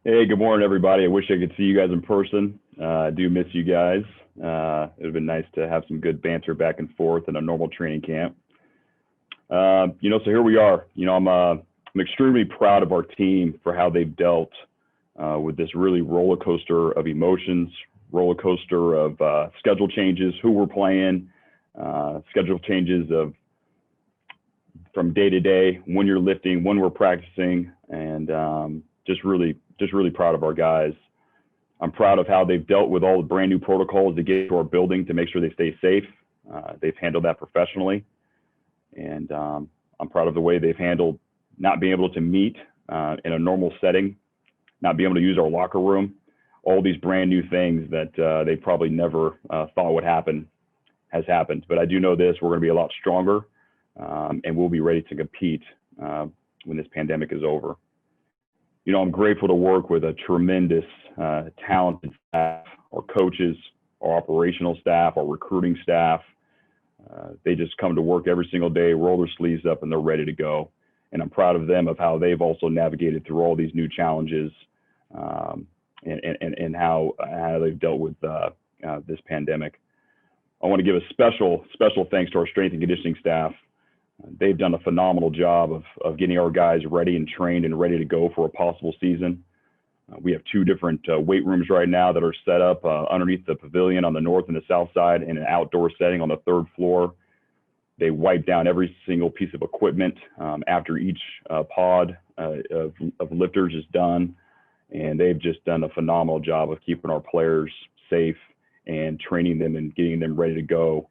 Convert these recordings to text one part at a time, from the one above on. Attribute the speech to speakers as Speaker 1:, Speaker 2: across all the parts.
Speaker 1: Hey, good morning, everybody. I wish I could see you guys in person. I do miss you guys. It would have been nice to have some good banter back and forth in a normal training camp. So here we are. I'm extremely proud of our team for how they've dealt with this really roller coaster of emotions, roller coaster of schedule changes, who we're playing, schedule changes of from day to day, when you're lifting, when we're practicing, and just really proud of our guys. I'm proud of how they've dealt with all the brand new protocols to get to our building to make sure they stay safe. They've handled that professionally. And I'm proud of the way they've handled not being able to meet in a normal setting, not being able to use our locker room, all these brand new things that they probably never thought would happen has happened. But I do know this, we're going to be a lot stronger and we'll be ready to compete when this pandemic is over. I'm grateful to work with a tremendous, talented staff, our coaches, our operational staff, our recruiting staff. They just come to work every single day, roll their sleeves up, and they're ready to go. And I'm proud of them of how they've also navigated through all these new challenges and how they've dealt with this pandemic. I want to give a special thanks to our strength and conditioning staff. They've done a phenomenal job of getting our guys ready and trained and ready to go for a possible season. We have two different weight rooms right now that are set up underneath the pavilion on the north and the south side in an outdoor setting on the third floor. They wipe down every single piece of equipment after each pod of lifters is done. And they've just done a phenomenal job of keeping our players safe and training them and getting them ready to go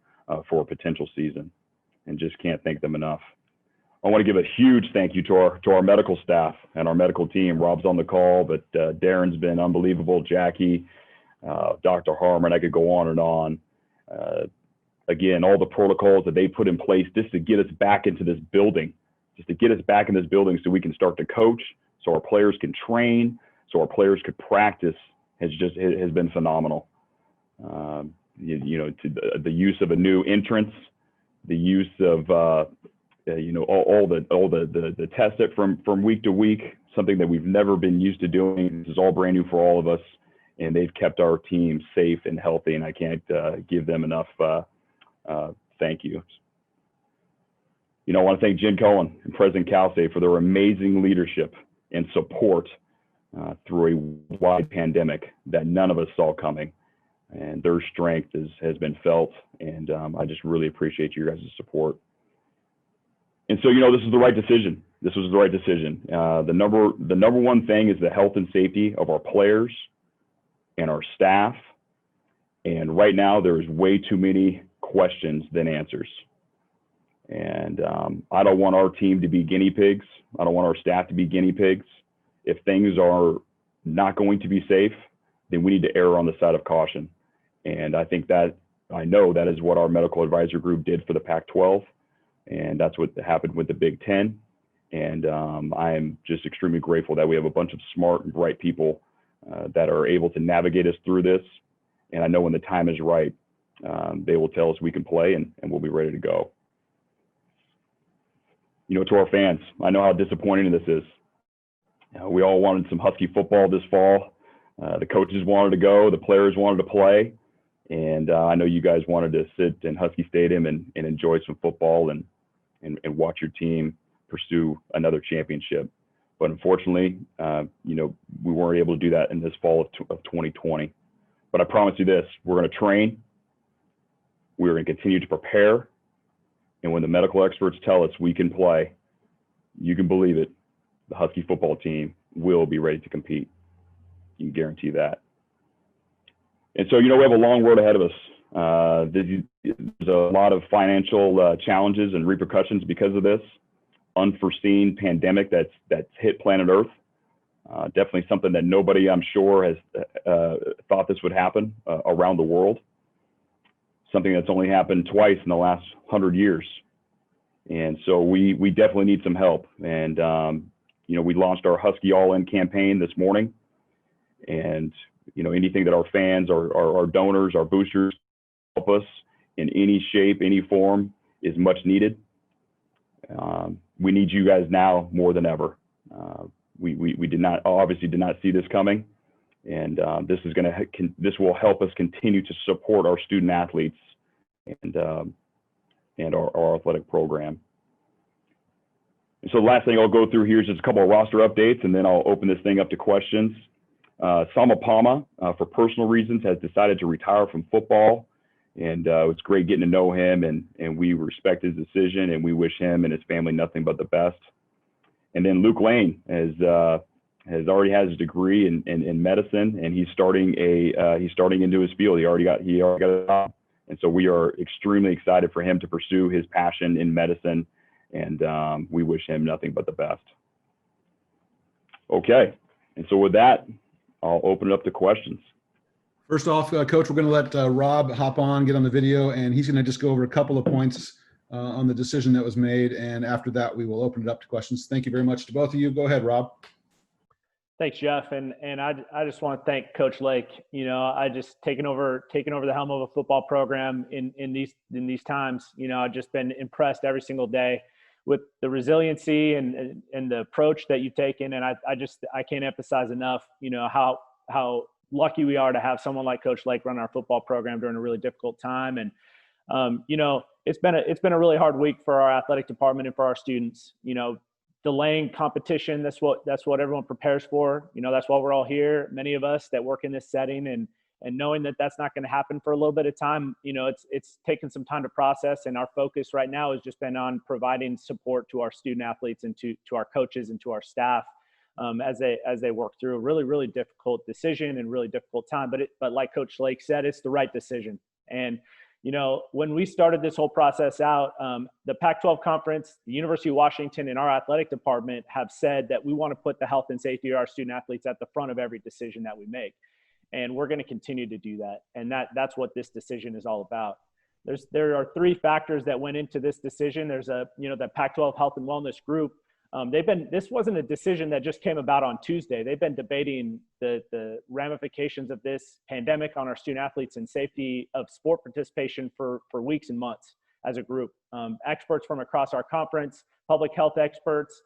Speaker 1: for a potential season. And just can't thank them enough. I want to give a huge thank you to our medical staff and our medical team. Rob's on the call, but Darren's been unbelievable. Jackie, Dr. Harmon, I could go on and on. Again, all the protocols that they put in place just to get us back into this building, so we can start to coach, so our players can train, so our players could practice has been phenomenal. The use of a new entrance, the use of all the tests that from week to week, something that we've never been used to doing. This is all brand new for all of us, and they've kept our team safe and healthy, and I can't give them enough thank you. I want to thank Jen Cohen and President Calsay for their amazing leadership and support through a wide pandemic that none of us saw coming. And their strength has been felt, and I just really appreciate you guys' support. And so, this is the right decision. This was the right decision. The number one thing is the health and safety of our players and our staff. And right now, there is way too many questions than answers. And I don't want our team to be guinea pigs. I don't want our staff to be guinea pigs. If things are not going to be safe, then we need to err on the side of caution. And I know that is what our medical advisor group did for the Pac-12. And that's what happened with the Big Ten. And I am just extremely grateful that we have a bunch of smart and bright people that are able to navigate us through this. And I know when the time is right, they will tell us we can play and we'll be ready to go. To our fans, I know how disappointing this is. We all wanted some Husky football this fall. The coaches wanted to go, the players wanted to play. And I know you guys wanted to sit in Husky Stadium and enjoy some football and watch your team pursue another championship. But unfortunately, we weren't able to do that in this fall of 2020. But I promise you this, we're going to train. We're going to continue to prepare. And when the medical experts tell us we can play, you can believe it, the Husky football team will be ready to compete. You can guarantee that. And so, we have a long road ahead of us. There's a lot of financial challenges and repercussions because of this unforeseen pandemic that's hit planet Earth. Definitely something that nobody, I'm sure, has thought this would happen around the world. Something that's only happened twice in the last 100 years. And so we definitely need some help. And, we launched our Husky All-In campaign this morning. And anything that our fans, our donors, our boosters help us in any shape, any form is much needed. We need you guys now more than ever. we did not obviously did not see this coming, and this will help us continue to support our student athletes and our athletic program. And so the last thing I'll go through here is just a couple of roster updates, and then I'll open this thing up to questions. Sama Palma, for personal reasons, has decided to retire from football, and it's great getting to know him, and we respect his decision, and we wish him and his family nothing but the best. And then Luke Lane has already has his degree in medicine, and he's starting into his field. He already got a job, and so we are extremely excited for him to pursue his passion in medicine, and we wish him nothing but the best. Okay, and so with that, I'll open it up to questions.
Speaker 2: First off, Coach, we're going to let Rob hop on, get on the video, and he's going to just go over a couple of points on the decision that was made, and after that, we will open it up to questions. Thank you very much to both of you. Go ahead, Rob.
Speaker 3: Thanks, Jeff, and I just want to thank Coach Lake. You know, I just taking over the helm of a football program in these times. You know, I've just been impressed every single day with the resiliency and the approach that you've taken, and I can't emphasize enough, you know, how lucky we are to have someone like Coach Lake run our football program during a really difficult time. And you know, it's been a really hard week for our athletic department and for our students. You know, delaying competition, that's what everyone prepares for. You know, that's why we're all here, many of us that work in this setting, and knowing that that's not going to happen for a little bit of time. You know, it's taken some time to process, and our focus right now has just been on providing support to our student athletes and to our coaches and to our staff as they work through a really, really difficult decision and really difficult time. But like Coach Lake said, it's the right decision. And you know, when we started this whole process out, the Pac-12 conference, the University of Washington, and our athletic department have said that we want to put the health and safety of our student athletes at the front of every decision that we make. And we're going to continue to do that. And that's what this decision is all about. There are three factors that went into this decision. There's the Pac-12 Health and Wellness Group. This wasn't a decision that just came about on Tuesday. They've been debating the ramifications of this pandemic on our student athletes and safety of sport participation for weeks and months as a group. Experts from across our conference, public health experts,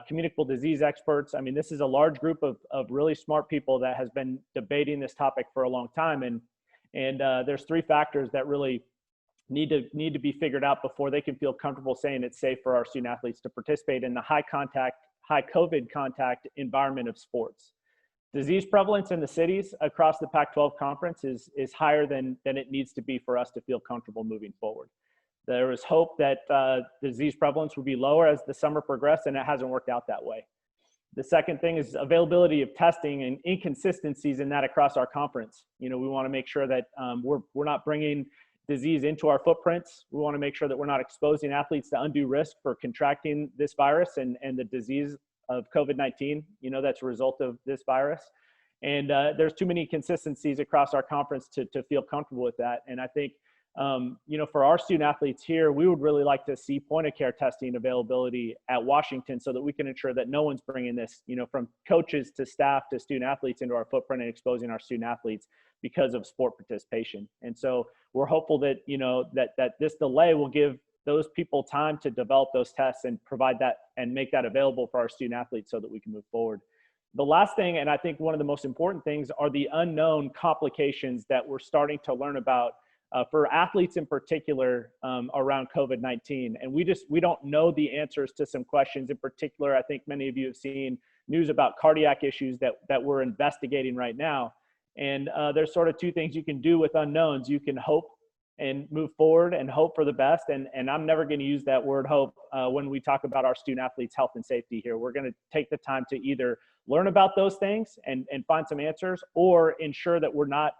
Speaker 3: communicable disease experts. I mean, this is a large group of really smart people that has been debating this topic for a long time. And there's three factors that really need to be figured out before they can feel comfortable saying it's safe for our student athletes to participate in the high COVID contact environment of sports. Disease prevalence in the cities across the Pac-12 conference is higher than it needs to be for us to feel comfortable moving forward. There was hope that disease prevalence would be lower as the summer progressed, and it hasn't worked out that way. The second thing is availability of testing and inconsistencies in that across our conference. You know, we want to make sure that we're not bringing disease into our footprints. We want to make sure that we're not exposing athletes to undue risk for contracting this virus and the disease of COVID-19, you know, that's a result of this virus. And there's too many consistencies across our conference to feel comfortable with that. And I think, you know, for our student athletes here, we would really like to see point of care testing availability at Washington so that we can ensure that no one's bringing this, you know, from coaches to staff to student athletes into our footprint and exposing our student athletes because of sport participation. And so we're hopeful that, you know, that this delay will give those people time to develop those tests and provide that and make that available for our student athletes so that we can move forward. The last thing, and I think one of the most important things, are the unknown complications that we're starting to learn about for athletes in particular around COVID-19. And we don't know the answers to some questions. In particular, I think many of you have seen news about cardiac issues that we're investigating right now. And there's sort of two things you can do with unknowns. You can hope and move forward and hope for the best. And I'm never going to use that word hope when we talk about our student athletes' health and safety here. We're going to take the time to either learn about those things and find some answers, or ensure that we're not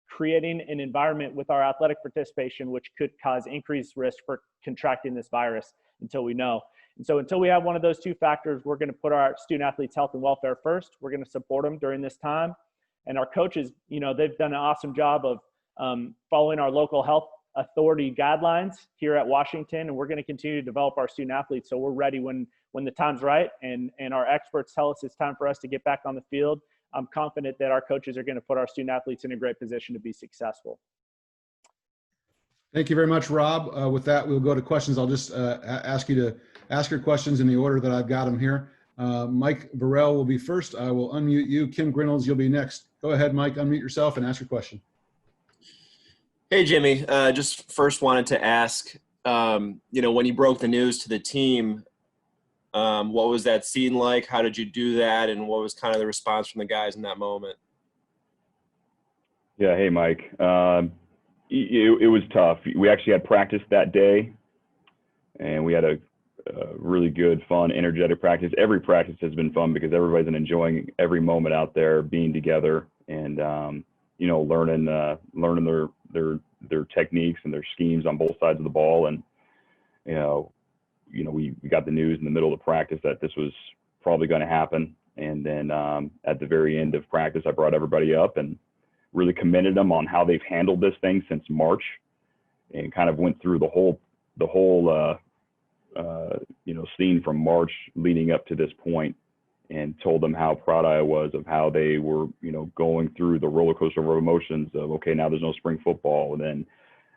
Speaker 3: creating an environment with our athletic participation which could cause increased risk for contracting this virus until we know. And so until we have one of those two factors, we're going to put our student athletes' health and welfare first. We're going to support them during this time. And our coaches, you know, they've done an awesome job of following our local health authority guidelines here at Washington, and we're going to continue to develop our student athletes so we're ready when the time's right and our experts tell us it's time for us to get back on the field. I'm confident that our coaches are going to put our student athletes in a great position to be successful.
Speaker 2: Thank you very much, Rob. With that, we'll go to questions. I'll just ask you to ask your questions in the order that I've got them here. Mike Vrabel will be first. I will unmute you. Kim Grinnells, you'll be next. Go ahead, Mike, unmute yourself and ask your question.
Speaker 4: Hey, Jimmy. Just first wanted to ask, when you broke the news to the team, what was that scene like? How did you do that? And what was kind of the response from the guys in that moment?
Speaker 1: Yeah. Hey, Mike. It was tough. We actually had practice that day, and we had a really good, fun, energetic practice. Every practice has been fun because everybody's been enjoying every moment out there, being together, and learning their techniques and their schemes on both sides of the ball. And we got the news in the middle of the practice that this was probably going to happen. And then at the very end of practice, I brought everybody up and really commended them on how they've handled this thing since March, and kind of went through the whole scene from March leading up to this point, and told them how proud I was of how they were, going through the roller coaster of emotions of, okay, now there's no spring football. And then,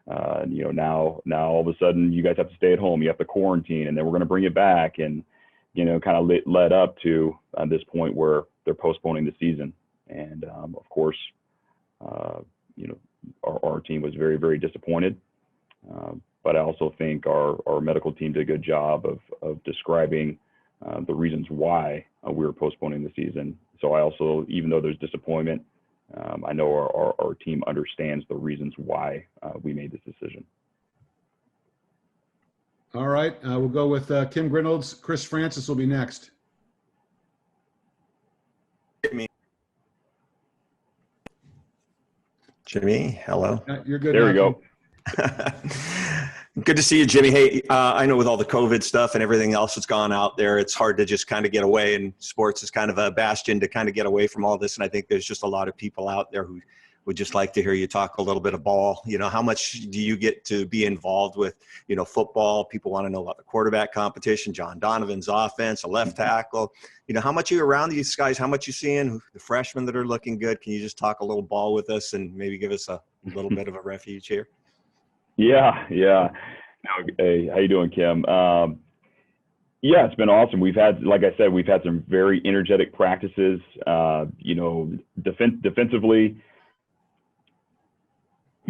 Speaker 1: now all of a sudden you guys have to stay at home, you have to quarantine, and then we're going to bring it back. And, kind of led up to this point where they're postponing the season. And of course, our team was very, very disappointed. But I also think our medical team did a good job of describing the reasons why we were postponing the season. So I also, even though there's disappointment, I know our team understands the reasons why we made this decision.
Speaker 2: All right, we'll go with Kim Grinnells. Chris Francis will be next.
Speaker 5: Jimmy, hello.
Speaker 2: You're good.
Speaker 1: There we go.
Speaker 5: Good to see you, Jimmy. Hey, I know with all the COVID stuff and everything else that's gone out there, it's hard to just kind of get away, and sports is kind of a bastion to kind of get away from all this. And I think there's just a lot of people out there who would just like to hear you talk a little bit of ball. How much do you get to be involved with, football? People want to know about the quarterback competition, John Donovan's offense, a left tackle. How much are you around these guys? How much you seeing the freshmen that are looking good? Can you just talk a little ball with us and maybe give us a little bit of a refuge here?
Speaker 1: Yeah. Hey, how you doing, Kim? Yeah, it's been awesome. We've had, like I said, some very energetic practices. Defensively,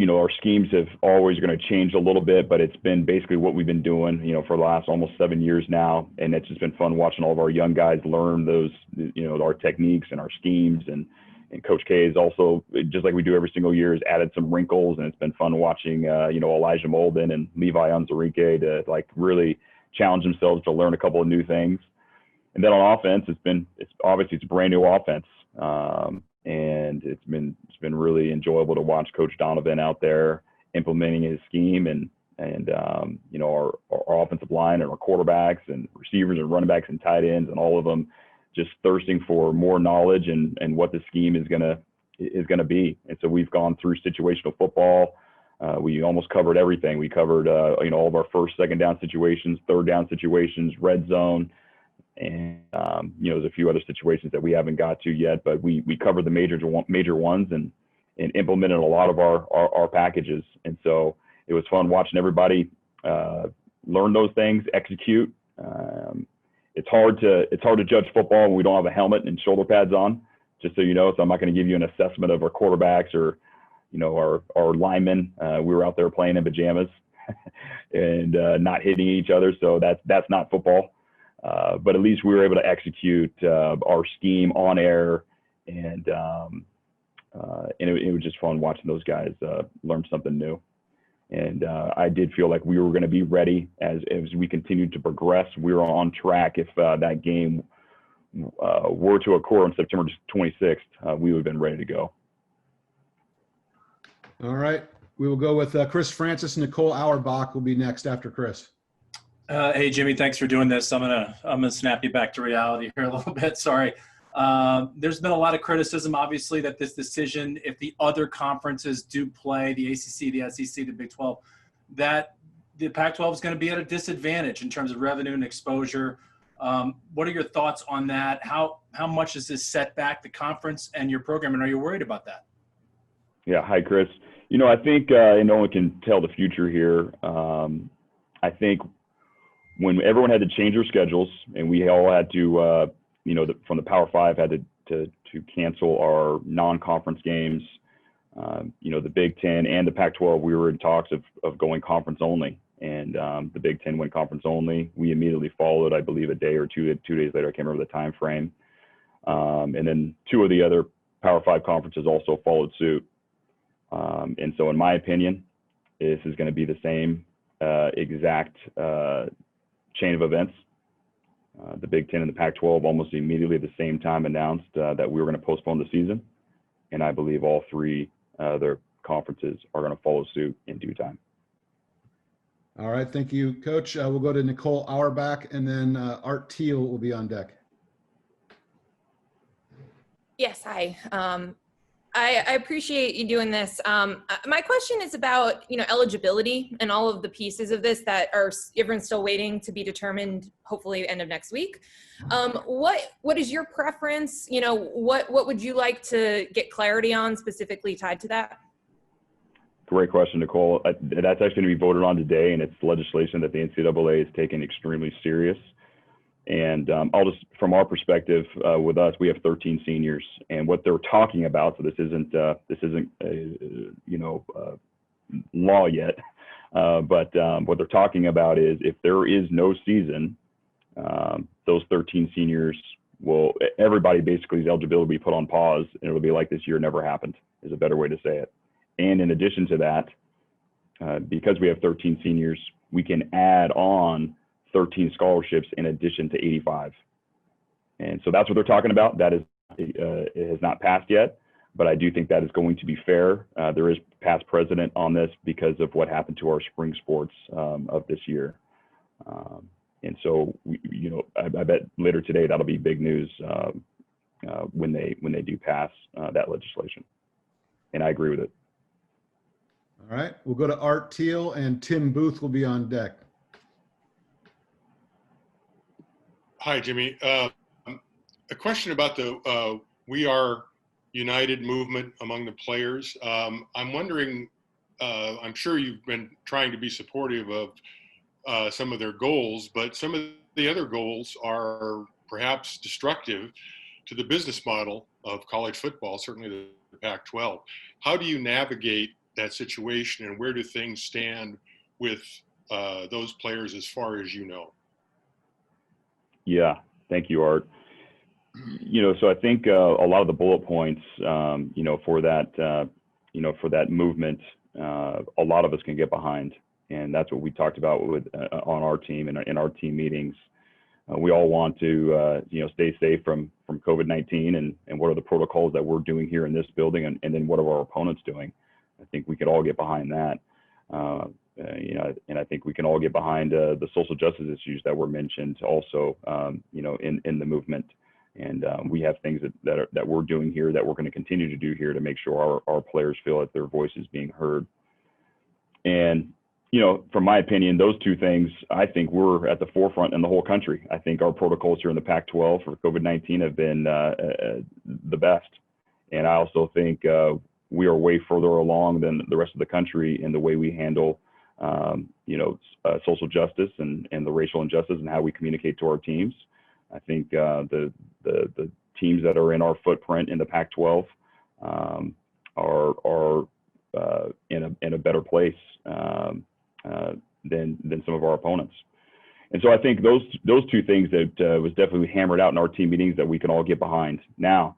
Speaker 1: our schemes have always going to change a little bit, but it's been basically what we've been doing, for the last almost 7 years now. And it's just been fun watching all of our young guys learn those, our techniques and our schemes. And Coach K is also, just like we do every single year, has added some wrinkles, and it's been fun watching, Elijah Molden and Levi Onzarike to really challenge themselves to learn a couple of new things. And then on offense, it's obviously a brand new offense. And it's been really enjoyable to watch Coach Donovan out there implementing his scheme, and our offensive line and our quarterbacks and receivers and running backs and tight ends and all of them just thirsting for more knowledge and what the scheme is gonna be. And so we've gone through situational football. We almost covered everything. We covered all of our first, second down situations, third down situations, red zone. And there's a few other situations that we haven't got to yet, but we covered the major ones and implemented a lot of our packages. And so it was fun watching everybody learn those things, execute. It's hard to judge football when we don't have a helmet and shoulder pads on, just so you know. So I'm not going to give you an assessment of our quarterbacks or our linemen. We were out there playing in pajamas and not hitting each other, so that's not football. But at least we were able to execute our scheme on air, and it was just fun watching those guys learn something new. And I did feel like we were going to be ready as we continued to progress. We were on track. If that game were to occur on September 26th, we would have been ready to go.
Speaker 2: All right. We will go with Chris Francis. Nicole Auerbach will be next after Chris.
Speaker 6: Hey, Jimmy, thanks for doing this. I'm gonna snap you back to reality here a little bit. Sorry. There's been a lot of criticism, obviously, that this decision, if the other conferences do play, the ACC, the SEC, the Big 12, that the Pac-12 is going to be at a disadvantage in terms of revenue and exposure. What are your thoughts on that? How much does this set back the conference and your program, and are you worried about that?
Speaker 1: Yeah. Hi, Chris. I think, and no one can tell the future here. I think when everyone had to change their schedules and we all had to from the Power Five had to cancel our non-conference games. The Big Ten and the Pac-12, we were in talks of going conference only, and the Big Ten went conference only. We immediately followed, I believe, a day or 2 days later. I can't remember the time frame. And then 2 of the other Power Five conferences also followed suit. And so, in my opinion, this is going to be the same exact chain of events. The Big Ten and the Pac-12 almost immediately at the same time announced that we were going to postpone the season. And I believe all 3 other conferences are going to follow suit in due time.
Speaker 2: All right. Thank you, Coach. We'll go to Nicole Auerbach, and then Art Teal will be on deck.
Speaker 7: Yes, hi. I appreciate you doing this. My question is about, eligibility and all of the pieces of this that are everyone's still waiting to be determined, hopefully end of next week. What is your preference? What would you like to get clarity on specifically tied to that?
Speaker 1: Great question, Nicole. That's actually going to be voted on today, and it's legislation that the NCAA is taking extremely serious. And I'll just, from our perspective, with us, we have 13 seniors, and what they're talking about. So this isn't law yet, but what they're talking about is if there is no season, those 13 seniors everybody basically's eligibility will be put on pause, and it'll be like this year never happened. Is a better way to say it. And in addition to that, because we have 13 seniors, we can add on 13 scholarships in addition to 85. And so that's what they're talking about. That is, it has not passed yet, but I do think that is going to be fair. There is past precedent on this because of what happened to our spring sports of this year. And so, I bet later today, that'll be big news when they do pass that legislation. And I agree with it.
Speaker 2: All right, we'll go to Art Teal, and Tim Booth will be on deck.
Speaker 8: Hi, Jimmy. A question about the We Are United movement among the players. I'm wondering, I'm sure you've been trying to be supportive of some of their goals, but some of the other goals are perhaps destructive to the business model of college football, certainly the Pac-12. How do you navigate that situation, and where do things stand with those players as far as you know?
Speaker 1: Yeah, thank you, Art. So I think a lot of the bullet points, for that movement, a lot of us can get behind, and that's what we talked about with on our team and in our team meetings. We all want to, stay safe from COVID-19, and what are the protocols that we're doing here in this building, and then what are our opponents doing? I think we could all get behind that. And I think we can all get behind the social justice issues that were mentioned also, in the movement. And we have things that we're doing here that we're going to continue to do here to make sure our players feel that their voice is being heard. And, from my opinion, those two things, I think we're at the forefront in the whole country. I think our protocols here in the Pac-12 for COVID-19 have been the best. And I also think we are way further along than the rest of the country in the way we handle social justice and the racial injustice and how we communicate to our teams. I think the teams that are in our footprint in the Pac-12 are in a better place than some of our opponents. And so I think those two things that was definitely hammered out in our team meetings that we can all get behind. Now,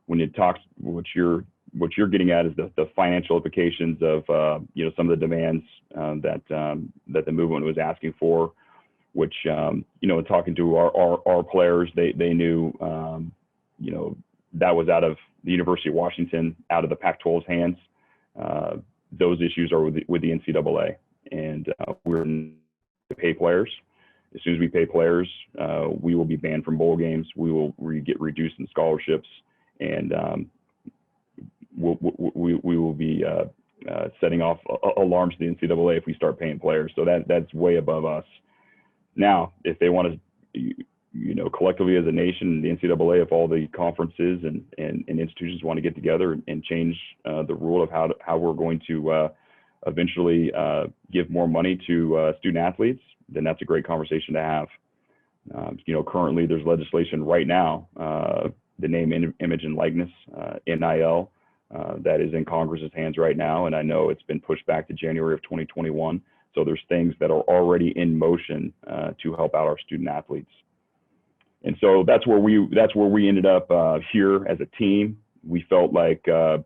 Speaker 1: when it talks, what you're getting at is the financial implications of some of the demands that the movement was asking for, which talking to our players, they knew that was out of the University of Washington, out of the Pac-12's hands. Those issues are with the NCAA, and we're to pay players. As soon as we pay players, we will be banned from bowl games. We will get reduced in scholarships, and we will be setting off alarms to the NCAA if we start paying players. So that's way above us. Now, if they want to, collectively as a nation, the NCAA, if all the conferences and institutions want to get together and change the rule of how we're going to eventually give more money to student athletes, then that's a great conversation to have. Currently there's legislation right now, the name, image, and likeness, NIL, that is in Congress's hands right now. And I know it's been pushed back to January of 2021. So there's things that are already in motion to help out our student athletes. And so that's where we ended up here as a team. We felt like, you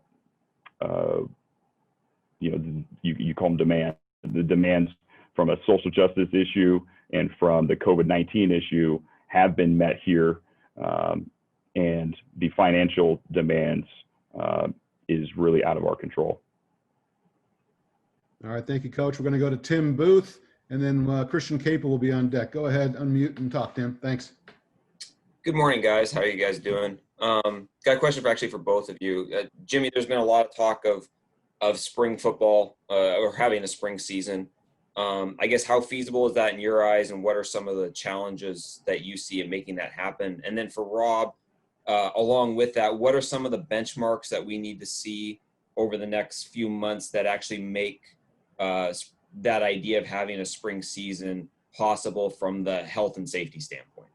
Speaker 1: call them demand. The demands from a social justice issue and from the COVID-19 issue have been met here. And the financial demands is really out of our control.
Speaker 2: All right, thank you, Coach. We're going to go to Tim Booth, and then Christian Capel will be on deck. Go ahead, unmute and talk, Tim. Thanks.
Speaker 9: Good morning, guys. How are you guys doing? Got a question for both of you. Jimmy, there's been a lot of talk of spring football or having a spring season. I guess how feasible is that in your eyes, and what are some of the challenges that you see in making that happen? And then for Rob, along with that, what are some of the benchmarks that we need to see over the next few months that actually make that idea of having a spring season possible from the health and safety standpoint?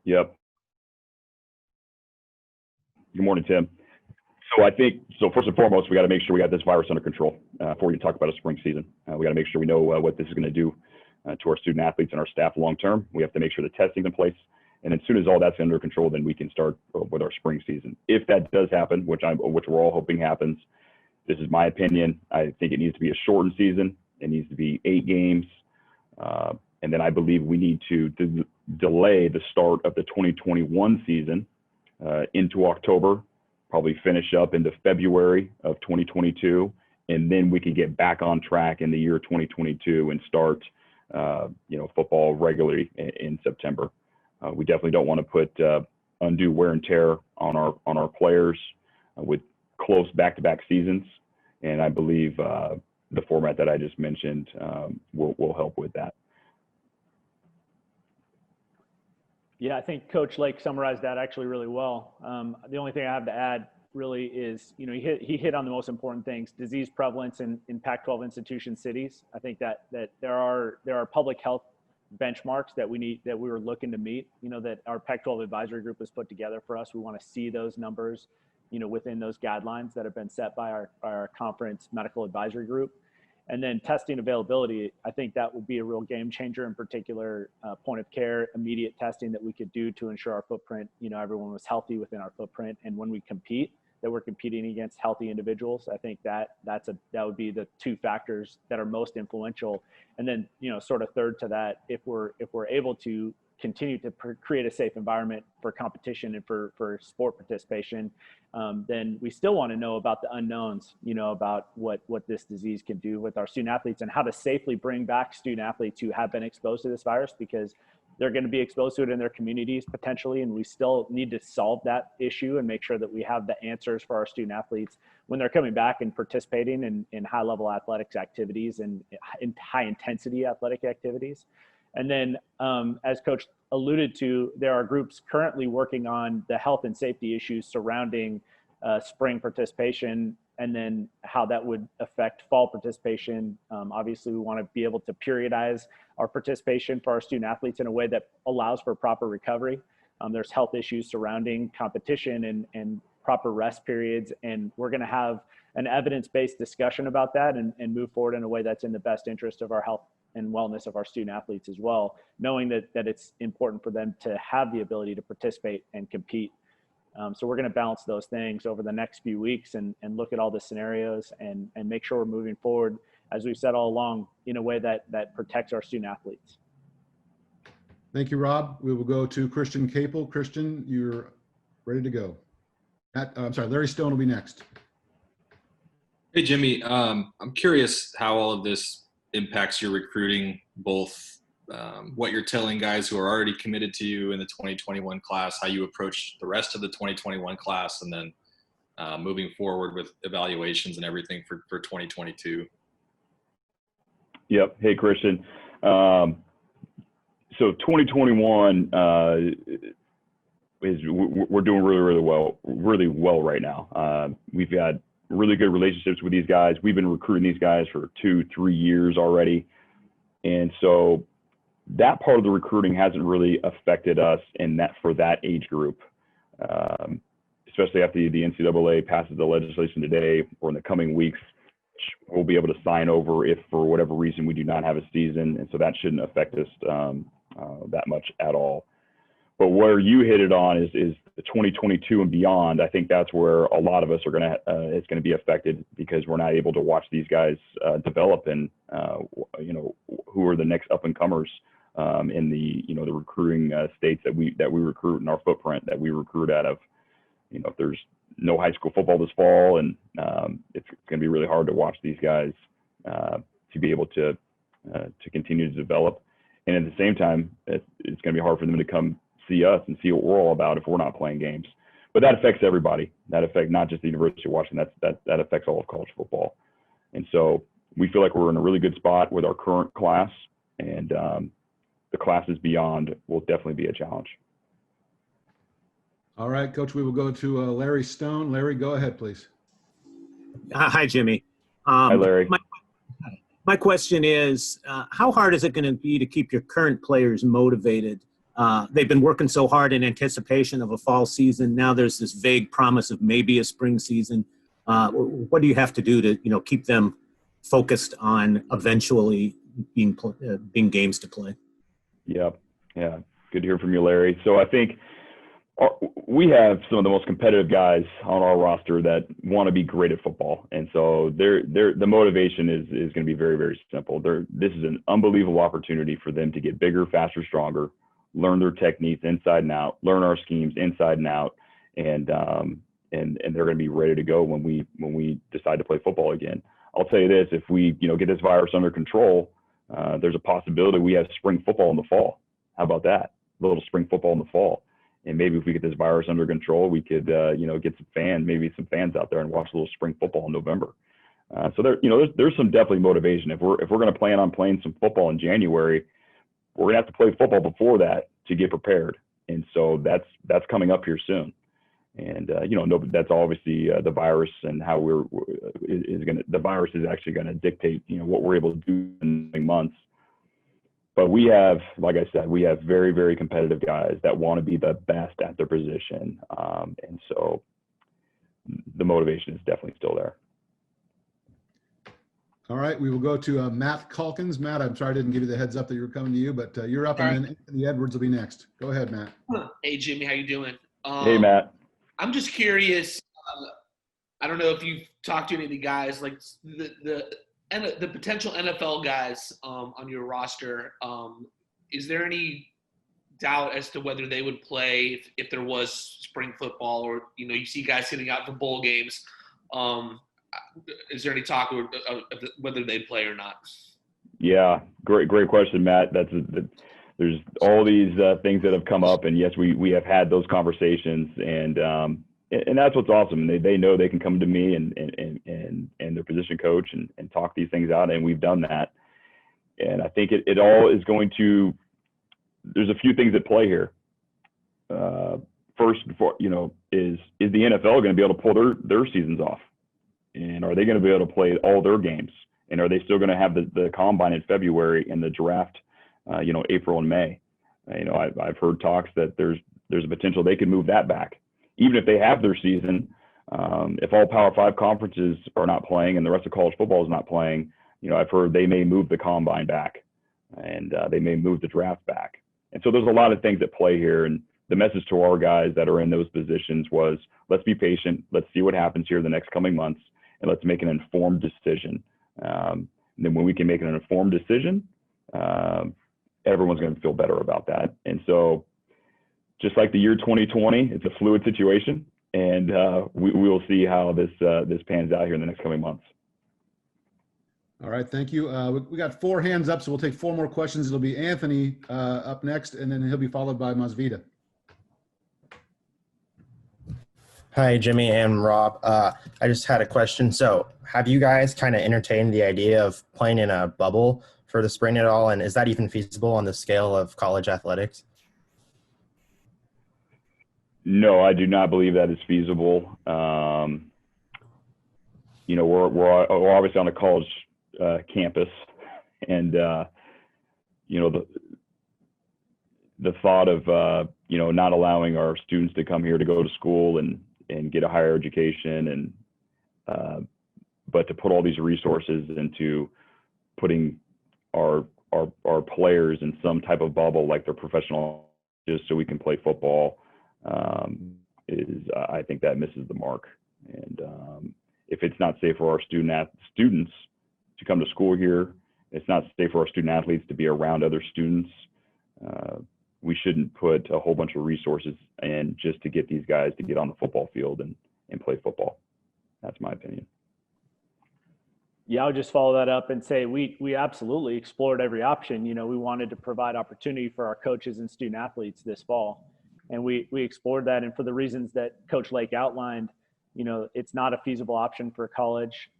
Speaker 1: Yep. Good morning, Tim. So first and foremost, we got to make sure we got this virus under control before we can talk about a spring season. We got to make sure we know what this is going to do to our student athletes and our staff long term. We have to make sure the testing's in place. And as soon as all that's under control, then we can start with our spring season. If that does happen, which we're all hoping happens, this is my opinion. I think it needs to be a shortened season. It needs to be 8 games. And then I believe we need to delay the start of the 2021 season into October, probably finish up into February of 2022. And then we can get back on track in the year 2022 and start, football regularly in September. We definitely don't want to put undue wear and tear on our players with close back-to-back seasons. And I believe the format that I just mentioned will help with that.
Speaker 3: Yeah, I think Coach Lake summarized that actually really well. The only thing I have to add really is, he hit on the most important things: disease prevalence in Pac-12 institution cities. I think that there are public health benchmarks that we were looking to meet, that our Pac-12 advisory group has put together for us. We want to see those numbers, within those guidelines that have been set by our conference medical advisory group. And then testing availability, I think that would be a real game changer, in particular point of care, immediate testing that we could do to ensure our footprint, everyone was healthy within our footprint. And when we compete, that we're competing against healthy individuals. I think that would be the 2 factors that are most influential. And then, sort of third to that, if we're able to continue to create a safe environment for competition and for sport participation, then we still want to know about the unknowns, about what this disease can do with our student athletes, and how to safely bring back student athletes who have been exposed to this virus, because they're going to be exposed to it in their communities potentially. And we still need to solve that issue and make sure that we have the answers for our student athletes when they're coming back and participating in high level athletics activities and in high intensity athletic activities. And then, as Coach alluded to, there are groups currently working on the health and safety issues surrounding spring participation, and then how that would affect fall participation. Obviously, we want to be able to periodize our participation for our student athletes in a way that allows for proper recovery. There's health issues surrounding competition and proper rest periods, and we're going to have an evidence-based discussion about that and move forward in a way that's in the best interest of our health and wellness of our student athletes as well, knowing that it's important for them to have the ability to participate and compete. So we're going to balance those things over the next few weeks and look at all the scenarios and make sure we're moving forward, as we've said all along, in a way that protects our student athletes.
Speaker 2: Thank you, Rob. We will go to Christian Capel. Christian, you're ready to go. Larry Stone will be next.
Speaker 10: Hey, Jimmy. I'm curious how all of this impacts your recruiting, both what you're telling guys who are already committed to you in the 2021 class, how you approach the rest of the 2021 class, and then moving forward with evaluations and everything for 2022.
Speaker 1: Yep. Hey, Christian. So 2021 we're doing really well right now. We've got really good relationships with these guys. We've been recruiting these guys for 2-3 years already. And so that part of the recruiting hasn't really affected us in that for that age group, especially after the NCAA passes the legislation today or in the coming weeks. We'll be able to sign over if for whatever reason we do not have a season, and so that shouldn't affect us that much at all. But where you hit it on is the 2022 and beyond. I think that's where a lot of us are it's going to be affected because we're not able to watch these guys develop and who are the next up and comers in the the recruiting states that we recruit in our footprint that we recruit out of. If there's no high school football this fall, and it's going to be really hard to watch these guys to be able to continue to develop. And at the same time, it's going to be hard for them to come see us and see what we're all about if we're not playing games. But that affects everybody. That affects not just the University of Washington. That affects all of college football. And so we feel like we're in a really good spot with our current class, and the classes beyond will definitely be a challenge.
Speaker 2: All right, Coach, we will go to Larry Stone. Larry, go ahead, please.
Speaker 11: Hi, Jimmy.
Speaker 1: Hi, Larry.
Speaker 11: My question is, how hard is it going to be to keep your current players motivated? They've been working so hard in anticipation of a fall season. Now there's this vague promise of maybe a spring season. What do you have to do to, keep them focused on eventually being games to play?
Speaker 1: Yeah. Good to hear from you, Larry. So I think we have some of the most competitive guys on our roster that want to be great at football. And so the motivation is going to be very, very simple. This is an unbelievable opportunity for them to get bigger, faster, stronger, learn their techniques inside and out, learn our schemes inside and out. And they're going to be ready to go when we decide to play football again. I'll tell you this, if we, get this virus under control, there's a possibility we have spring football in the fall. How about that? A little spring football in the fall. And maybe if we get this virus under control, we could, get some fans out there and watch a little spring football in November. So there's some definitely motivation. If we're going to plan on playing some football in January, we're going to have to play football before that to get prepared. And so that's coming up here soon. And that's obviously the virus and how the virus is actually going to dictate, what we're able to do in the months. But we have, like I said, we have very, very competitive guys that want to be the best at their position. And so the motivation is definitely still there.
Speaker 2: All right, we will go to Matt Culkins. Matt, I'm sorry I didn't give you the heads up that you were coming to you, but you're up, and then Anthony Edwards will be next. Go ahead, Matt.
Speaker 12: Hey, Jimmy, how you doing?
Speaker 1: Hey, Matt.
Speaker 12: I'm just curious. I don't know if you've talked to any of the guys, like the potential NFL guys on your roster. Is there any doubt as to whether they would play if there was spring football, or you see guys sitting out for bowl games? Is there any talk of whether they'd play or not? Yeah,
Speaker 1: great question, Matt. There's all these things that have come up, and yes, we have had those conversations, and that's what's awesome. They know they can come to me and their position coach and talk these things out, and we've done that. And I think it all is going to. There's a few things at play here. First, is the NFL going to be able to pull their seasons off, and are they going to be able to play all their games, and are they still going to have the combine in February and the draft? April and May. I've heard talks that there's a potential they could move that back, even if they have their season. If all Power 5 conferences are not playing and the rest of college football is not playing, I've heard they may move the combine back, and they may move the draft back. And so there's a lot of things at play here. And the message to our guys that are in those positions was, let's be patient, let's see what happens here the next coming months, and let's make an informed decision. And then when we can make an informed decision, everyone's going to feel better about that. And so just like the year 2020, it's a fluid situation, and we will see how this pans out here in the next coming months.
Speaker 2: All right, thank you. We got 4 hands up, so we'll take 4 more questions. It'll be Anthony up next, and then he'll be followed by Mosvita.
Speaker 13: Hi, Jimmy and Rob. I just had a question. So have you guys kind of entertained the idea of playing in a bubble for the spring at all? And is that even feasible on the scale of college athletics?
Speaker 1: No, I do not believe that is feasible. We're obviously on a college campus, and the thought of, not allowing our students to come here to go to school and get a higher education but to put all these resources into putting our players in some type of bubble like they're professional just so we can play football I think that misses the mark. And if it's not safe for our students to come to school here, it's not safe for our student athletes to be around other students. We shouldn't put a whole bunch of resources in just to get these guys to get on the football field and play football. That's my opinion.
Speaker 3: Yeah, I would just follow that up and say we absolutely explored every option. We wanted to provide opportunity for our coaches and student athletes this fall. And we explored that. And for the reasons that Coach Lake outlined, it's not a feasible option for college.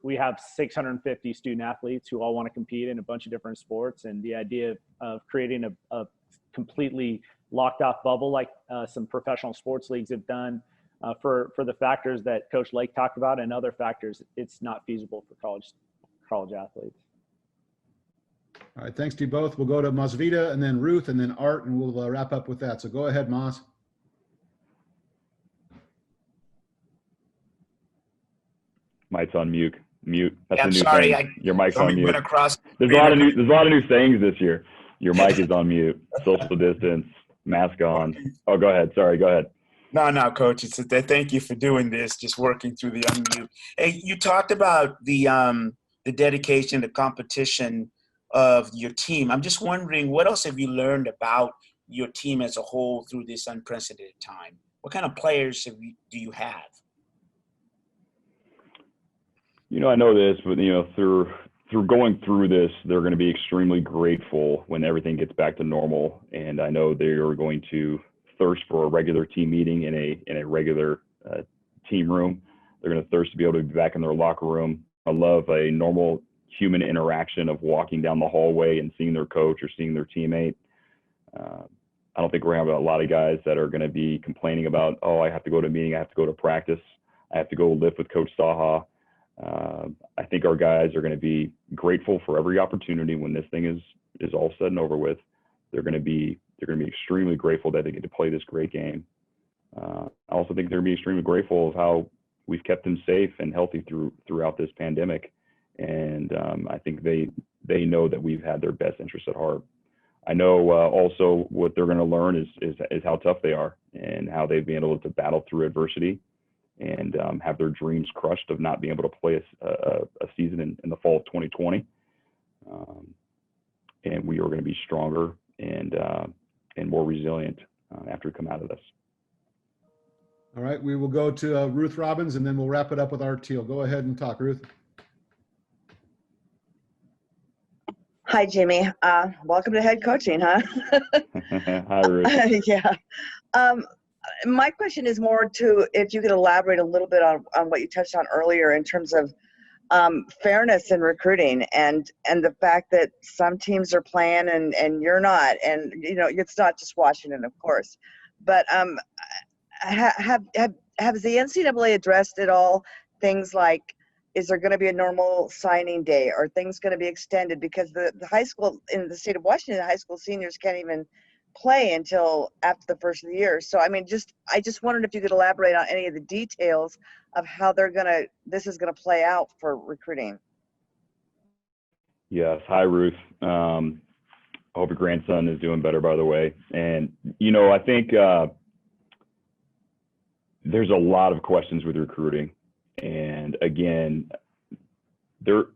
Speaker 3: We have 650 student athletes who all want to compete in a bunch of different sports. And the idea of creating a completely locked off bubble like some professional sports leagues have done for the factors that Coach Lake talked about and other factors, it's not feasible for college athletes.
Speaker 2: All right, thanks to you both. We'll go to Mosvita and then Ruth and then Art, and we'll wrap up with that. So go ahead, Mos.
Speaker 1: Mic's on mute. That's
Speaker 14: I'm
Speaker 1: a new
Speaker 14: sorry.
Speaker 1: thing. Your mic's on mute. There's
Speaker 14: a
Speaker 1: lot of new sayings this year. Your mic is on mute. Social distance. Mask on. Oh, go ahead. Sorry. Go ahead.
Speaker 14: No, Coach. Thank you for doing this. Just working through the unmute. Hey, you talked about the dedication, the competition of your team. I'm just wondering, what else have you learned about your team as a whole through this unprecedented time? What kind of players do you have?
Speaker 1: I know this, but through going through this, they're going to be extremely grateful when everything gets back to normal. And I know they are going to thirst for a regular team meeting in a regular team room. They're going to thirst to be able to be back in their locker room. I love a normal human interaction of walking down the hallway and seeing their coach or seeing their teammate. I don't think we're going to have a lot of guys that are going to be complaining about, oh, I have to go to a meeting, I have to go to practice, I have to go lift with Coach Saha. I think our guys are going to be grateful for every opportunity when this thing is all said and over with. They're going to be extremely grateful that they get to play this great game. I also think they're going to be extremely grateful of how we've kept them safe and healthy throughout this pandemic. And I think they know that we've had their best interests at heart. I know also what they're going to learn is how tough they are and how they've been able to battle through adversity and have their dreams crushed of not being able to play a season in the fall of 2020. And we are going to be stronger and more resilient after we come out of this.
Speaker 2: All right, we will go to Ruth Robbins, and then we'll wrap it up with Art Teal. Go ahead and talk, Ruth.
Speaker 15: Hi, Jimmy. Welcome to head coaching, huh?
Speaker 1: Hi, Ruth.
Speaker 15: Yeah. My question is more to if you could elaborate a little bit on what you touched on earlier in terms of fairness in recruiting and the fact that some teams are playing and you're not, and it's not just Washington, of course, but have the NCAA addressed at all things like, is there going to be a normal signing day? Are things going to be extended? Because the high school in the state of Washington, the high school seniors can't even play until after the first of the year. So, I just wondered if you could elaborate on any of the details of how this is going to play out for recruiting.
Speaker 1: Yes. Hi, Ruth. I hope your grandson is doing better, by the way. And, I think there's a lot of questions with recruiting. And again, they're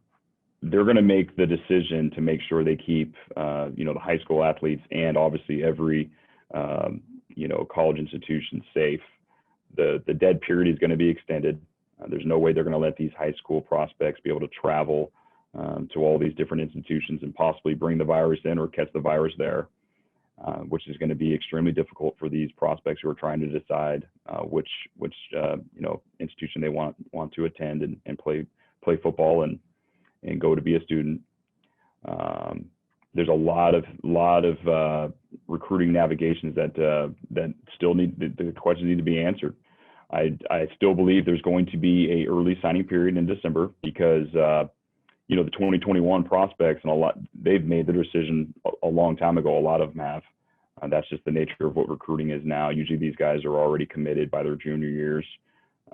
Speaker 1: going to make the decision to make sure they keep, the high school athletes and obviously every, college institution safe. The dead period is going to be extended. There's no way they're going to let these high school prospects be able to travel to all these different institutions and possibly bring the virus in or catch the virus there, which is going to be extremely difficult for these prospects who are trying to decide which institution they want to attend and play football and go to be a student. There's a lot of recruiting navigations that still the questions need to be answered. I still believe there's going to be a early signing period in December because the 2021 prospects they've made their decision a long time ago. A lot of them have. That's just the nature of what recruiting is now. Usually these guys are already committed by their junior years.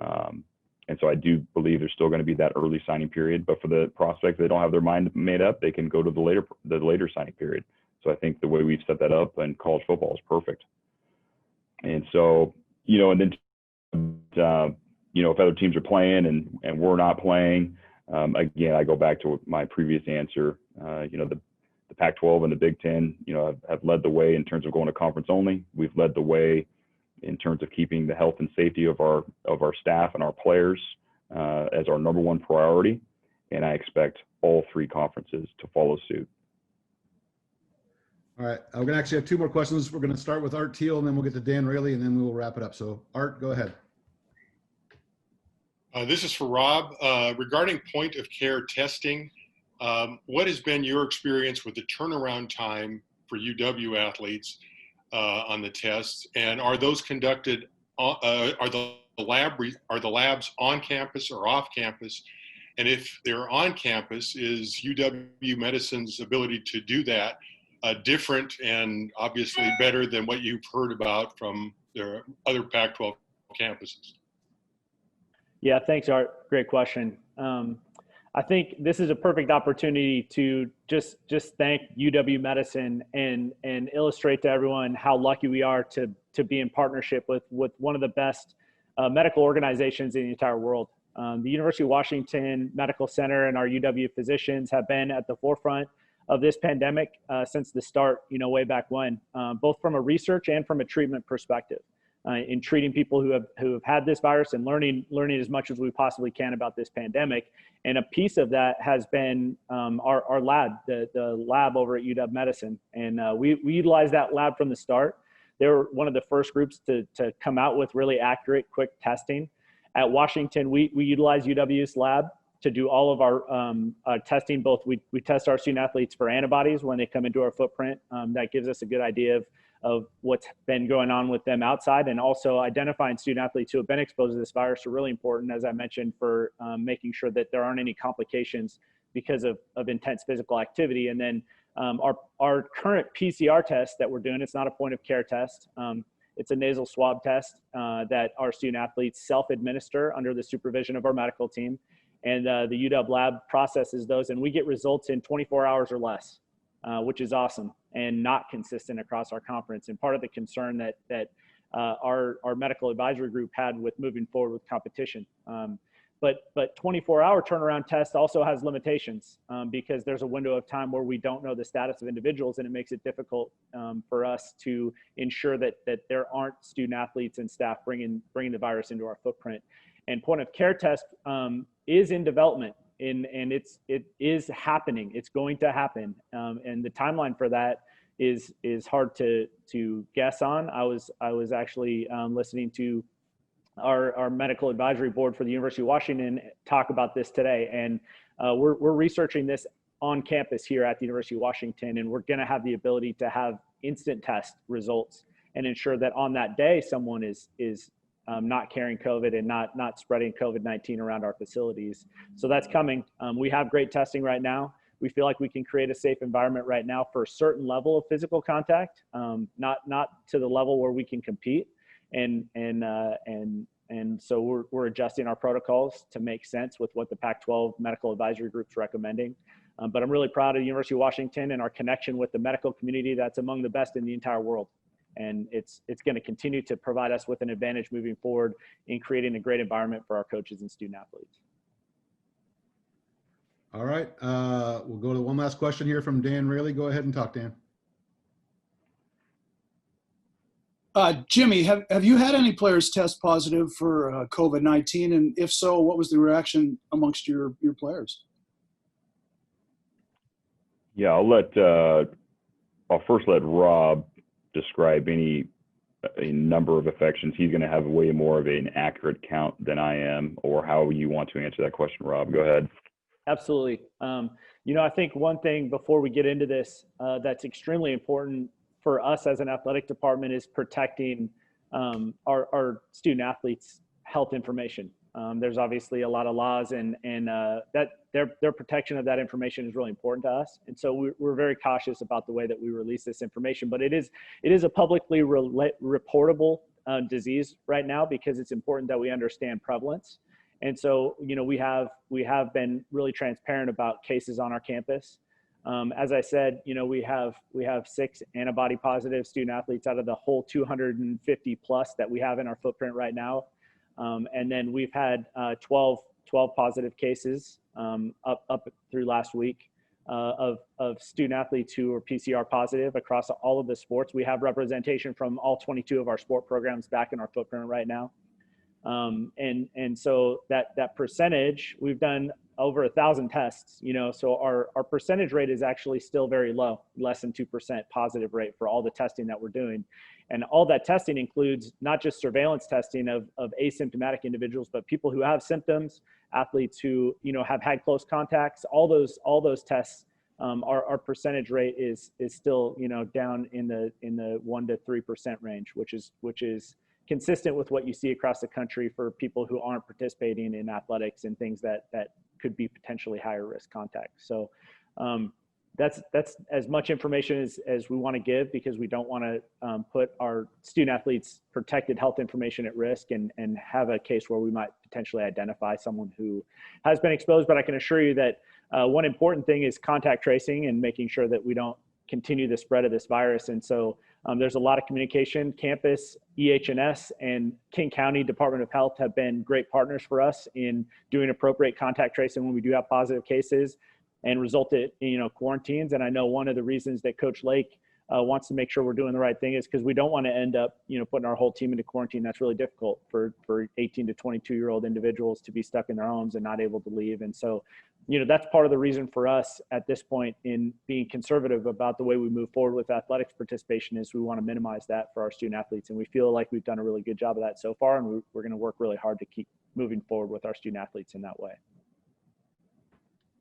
Speaker 1: And so I do believe there's still going to be that early signing period, but for the prospects, they don't have their mind made up, they can go to the later signing period. So I think the way we've set that up in college football is perfect. And so, and then, if other teams are playing and we're not playing, again, I go back to my previous answer. The Pac-12 and the Big Ten, have led the way in terms of going to conference only. We've led the way in terms of keeping the health and safety of our staff and our players as our number one priority. And I expect all three conferences to follow suit.
Speaker 2: All right, we're gonna actually have two more questions. We're gonna start with Art Teal, and then we'll get to Dan Rayleigh, and then we will wrap it up. So Art, go ahead.
Speaker 8: This is for Rob. Regarding point of care testing, what has been your experience with the turnaround time for UW athletes on the tests, and are those conducted? Are the labs on campus or off campus? And if they're on campus, is UW Medicine's ability to do that different and obviously better than what you've heard about from their other Pac-12 campuses?
Speaker 3: Yeah, thanks, Art. Great question. I think this is a perfect opportunity to just thank UW Medicine and illustrate to everyone how lucky we are to be in partnership with one of the best medical organizations in the entire world. The University of Washington Medical Center and our UW physicians have been at the forefront of this pandemic since the start, way back when, both from a research and from a treatment perspective. In treating people who have had this virus and learning as much as we possibly can about this pandemic. And a piece of that has been our lab, the lab over at UW Medicine. And we utilized that lab from the start. They were one of the first groups to come out with really accurate, quick testing. At Washington, we utilize UW's lab to do all of our testing. Both we test our student athletes for antibodies when they come into our footprint. That gives us a good idea of what's been going on with them outside, and also identifying student athletes who have been exposed to this virus are really important, as I mentioned, for making sure that there aren't any complications because of intense physical activity. And then our current PCR test that we're doing, it's not a point of care test. It's a nasal swab test that our student athletes self-administer under the supervision of our medical team. And the UW lab processes those, and we get results in 24 hours or less, which is awesome and not consistent across our conference. And part of the concern that our medical advisory group had with moving forward with competition. But 24-hour turnaround test also has limitations because there's a window of time where we don't know the status of individuals, and it makes it difficult for us to ensure that there aren't student athletes and staff bringing the virus into our footprint. And point of care test is in development, and it is happening. It's going to happen, and the timeline for that is hard to guess on. I was actually listening to our medical advisory board for the University of Washington talk about this today, and we're researching this on campus here at the University of Washington, and we're going to have the ability to have instant test results and ensure that on that day someone is not carrying COVID and not spreading COVID-19 around our facilities. So that's coming. We have great testing right now. We feel like we can create a safe environment right now for a certain level of physical contact, not to the level where we can compete. And so we're adjusting our protocols to make sense with what the Pac-12 medical advisory group's recommending. But I'm really proud of the University of Washington and our connection with the medical community that's among the best in the entire world. And it's going to continue to provide us with an advantage moving forward in creating a great environment for our coaches and student athletes.
Speaker 2: All right, we'll go to one last question here from Dan Rayleigh. Go ahead and talk, Dan.
Speaker 16: Jimmy, have you had any players test positive for COVID-19? And if so, what was the reaction amongst your players?
Speaker 1: Yeah, I'll first let Rob describe a number of affections. He's going to have way more of an accurate count than I am, or how you want to answer that question, Rob. Go ahead.
Speaker 3: Absolutely. I think one thing before we get into this that's extremely important for us as an athletic department is protecting our student athletes' health information. There's obviously a lot of laws and that their protection of that information is really important to us. And so we're very cautious about the way that we release this information, but it is a publicly reportable disease right now, because it's important that we understand prevalence. And so, we have been really transparent about cases on our campus. As I said, we have 6 antibody positive student athletes out of the whole 250 plus that we have in our footprint right now. And then we've had 12 positive cases up through last week of student athletes who are PCR positive across all of the sports. We have representation from all 22 of our sport programs back in our footprint right now. And so that percentage, we've done over 1,000 tests, so our percentage rate is actually still very low, less than 2% positive rate for all the testing that we're doing. And all that testing includes not just surveillance testing of asymptomatic individuals, but people who have symptoms, athletes who, have had close contacts, all those tests. Our percentage rate is still, down in the 1 to 3% range, which is consistent with what you see across the country for people who aren't participating in athletics and things that could be potentially higher risk contacts. So that's as much information as we want to give, because we don't want to put our student athletes' protected health information at risk and have a case where we might potentially identify someone who has been exposed. But I can assure you that one important thing is contact tracing and making sure that we don't continue the spread of this virus. And so there's a lot of communication. Campus, EH&S, and King County Department of Health have been great partners for us in doing appropriate contact tracing when we do have positive cases and resulted in, quarantines. And I know one of the reasons that Coach Lake wants to make sure we're doing the right thing is because we don't want to end up, putting our whole team into quarantine. That's really difficult for 18 to 22-year-old individuals to be stuck in their homes and not able to leave. And so, that's part of the reason for us at this point in being conservative about the way we move forward with athletics participation is we want to minimize that for our student athletes. And we feel like we've done a really good job of that so far. And we're going to work really hard to keep moving forward with our student athletes in that way.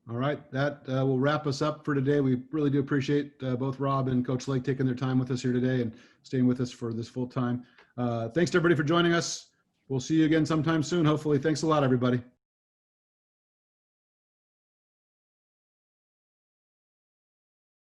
Speaker 2: All right, that will wrap us up for today. We really do appreciate both Rob and Coach Lake taking their time with us here today and staying with us for this full time. Thanks to everybody for joining us. We'll see you again sometime soon, hopefully. Thanks a lot, everybody.